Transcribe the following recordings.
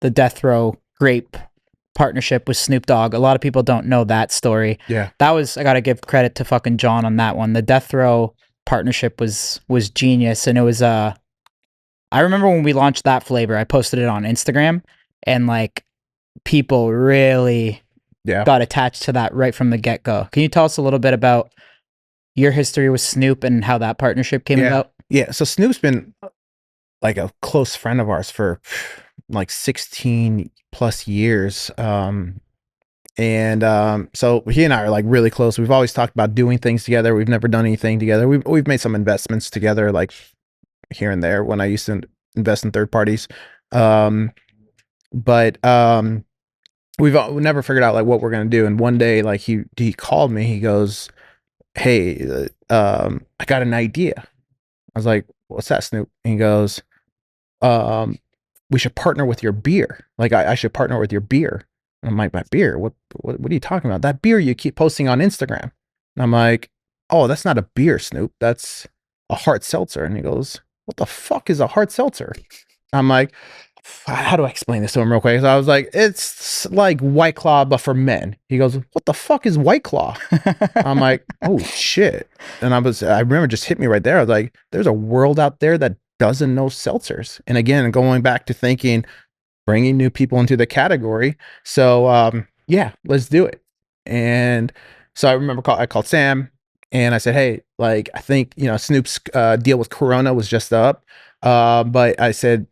the Death Row grape partnership with Snoop Dogg. A lot of people don't know that story. Yeah. That was, I gotta give credit to fucking John on that one. The Death Row partnership was genius, and it was I remember when we launched that flavor, I posted it on Instagram, and like people really got attached to that right from the get-go. Can you tell us a little bit about your history with Snoop and how that partnership came about? Yeah, so Snoop's been like a close friend of ours for like 16 plus years. So he and I are like really close. We've always talked about doing things together. We've never done anything together. We've made some investments together, like here and there when I used to invest in third parties. But we've never figured out like what we're gonna do. And one day, like he called me. He goes, "Hey, I got an idea." I was like, "What's that, Snoop?" And he goes, "We should partner with your beer. Like I should partner with your beer." And I'm like, "My beer? What are you talking about? That beer you keep posting on Instagram?" And I'm like, "Oh, that's not a beer, Snoop. That's a hard seltzer." And he goes, "What the fuck is a hard seltzer?" I'm like, how do I explain this to him real quick? So I was like, "It's like White Claw, but for men." He goes, "What the fuck is White Claw?" I'm like, "Oh shit." And I remember just hit me right there. I was like, there's a world out there that doesn't know seltzers. And again, going back to thinking, bringing new people into the category. So yeah, let's do it. And so I remember I called Sam and I said, "Hey, like, I think, Snoop's deal with Corona was just up. But I said,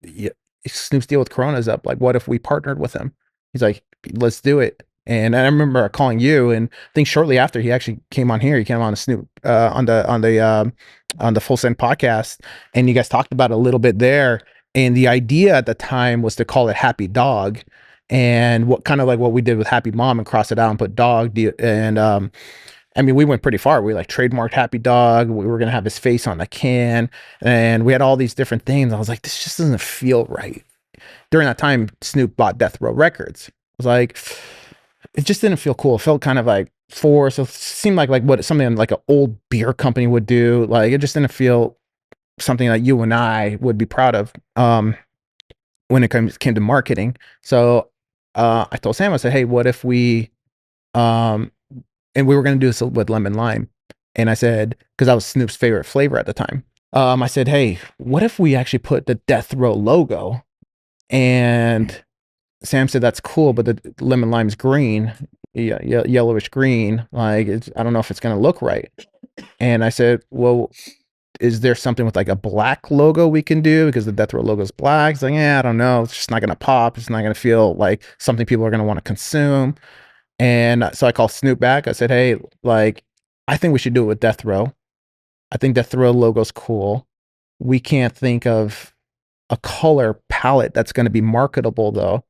yeah, Snoop's deal with Corona is up. Like, what if we partnered with him?" He's like, "Let's do it." And I remember calling you, and I think shortly after he actually came on here. He came on the Snoop on the Full Send podcast, and you guys talked about it a little bit there. And the idea at the time was to call it Happy Dog, and what kind of like what we did with Happy Mom and cross it out and put Dog. And I mean, we went pretty far. We like trademarked Happy Dog. We were gonna have his face on the can, and we had all these different things. I was like, this just doesn't feel right. During that time, Snoop bought Death Row Records. I was like, it just didn't feel cool. It felt kind of like forced. It seemed like what something like an old beer company would do. Like it just didn't feel something that you and I would be proud of when it came to marketing. So I told Sam, I said, "Hey, what if we and we were going to do this with lemon lime." And I said, because that was Snoop's favorite flavor at the time. I said, "Hey, what if we actually put the Death Row logo?" And Sam said, "That's cool, but the lemon lime's green, yellowish green. Like, I don't know if it's going to look right." And I said, "Well, is there something with like a black logo we can do? Because the Death Row logo is black." He's like, "Yeah, I don't know. It's just not going to pop. It's not going to feel like something people are going to want to consume." And so I called Snoop back. I said, "Hey, like, I think we should do it with Death Row. I think Death Row logo's cool. We can't think of a color palette that's going to be marketable though."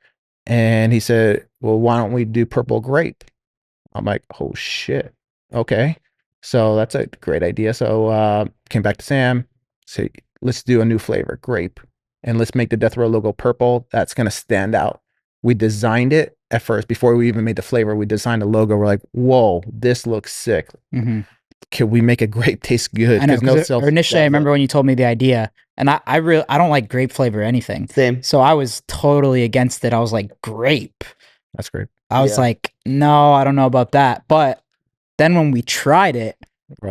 And he said, "Well, why don't we do purple grape?" I'm like, "Oh shit. Okay." So that's a great idea. So came back to Sam, say, "Let's do a new flavor, grape, and let's make the Death Row logo purple. That's going to stand out." We designed it at first before we even made the flavor. We designed a logo. We're like, "Whoa, this looks sick. Can we make a grape taste good?" I know. Initially, I remember when you told me the idea, and I don't like grape flavor or anything. Same. So I was totally against it. I was like, grape. That's great. I was like, no, I don't know about that. But then when we tried it,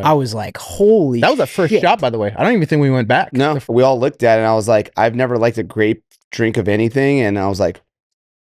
I was like, holy That was the first shot, by the way. I don't even think we went back. No, we all looked at it and I was like, I've never liked a grape drink of anything. And I was like,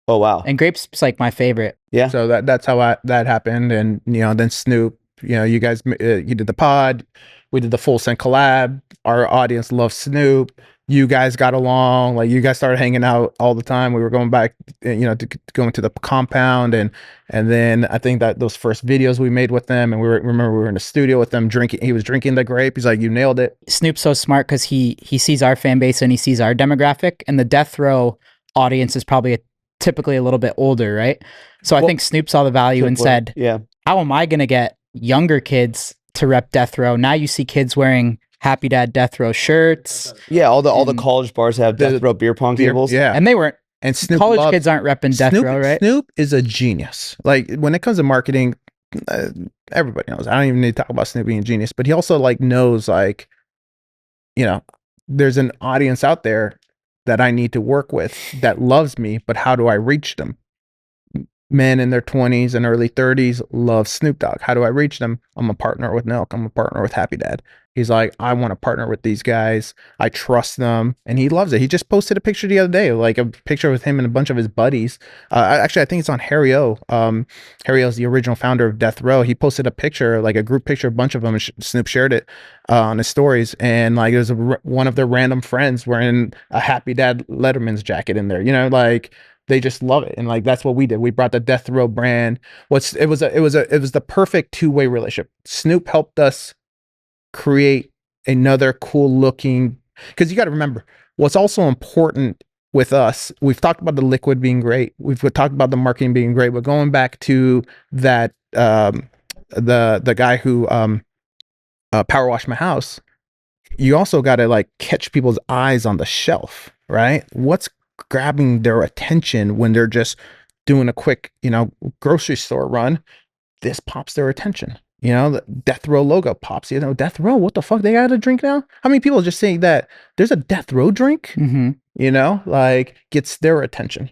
oh, wow. And grape's like my favorite. Yeah. So that's how that happened. And, then Snoop, you guys, you did the pod. We did the Full Send collab. Our audience loves Snoop. You guys got along. Like, you guys started hanging out all the time. We were going back, to going to the compound. And then I think that those first videos we made with them, and remember we were in the studio with them drinking. He was drinking the grape. He's like, "You nailed it." Snoop's so smart because he sees our fan base and he sees our demographic, and the Death Row audience is probably typically a little bit older, right? So I think Snoop saw the value and said, "Yeah, how am I going to get younger kids to rep Death Row?" Now you see kids wearing Happy Dad Death Row shirts. Yeah, all the college bars have Death Row beer pong tables. Yeah, and they weren't. And Snoop college kids aren't repping Death Row, right? Snoop is a genius. Like, when it comes to marketing, everybody knows. I don't even need to talk about Snoop being a genius, but he also like knows, like, there's an audience out there that I need to work with that loves me, but how do I reach them? Men in their 20s and early 30s love Snoop Dogg. How do I reach them? I'm a partner with Nelk. I'm a partner with Happy Dad. He's like, I want to partner with these guys. I trust them. And he loves it. He just posted a picture the other day, like a picture with him and a bunch of his buddies. Actually, I think it's on Harry O. Harry O is the original founder of Death Row. He posted a picture, like a group picture, a bunch of them, and Snoop shared it on his stories. And like, it was one of their random friends wearing a Happy Dad Letterman's jacket in there, you know, like, they just love it. And like, that's what we did. We brought the Death Row brand. It was the perfect two-way relationship. Snoop helped us create another cool looking, because you got to remember what's also important with us. We've talked about the liquid being great. We've talked about the marketing being great, but going back to that, the guy who power washed my house, you also got to like catch people's eyes on the shelf, right? What's grabbing their attention when they're just doing a quick, you know, grocery store run? This pops their attention. You know, the Death Row logo pops. You know, Death Row, what the fuck? They got a drink now? How many people are just saying that there's a Death Row drink? Mm-hmm. You know, like, gets their attention.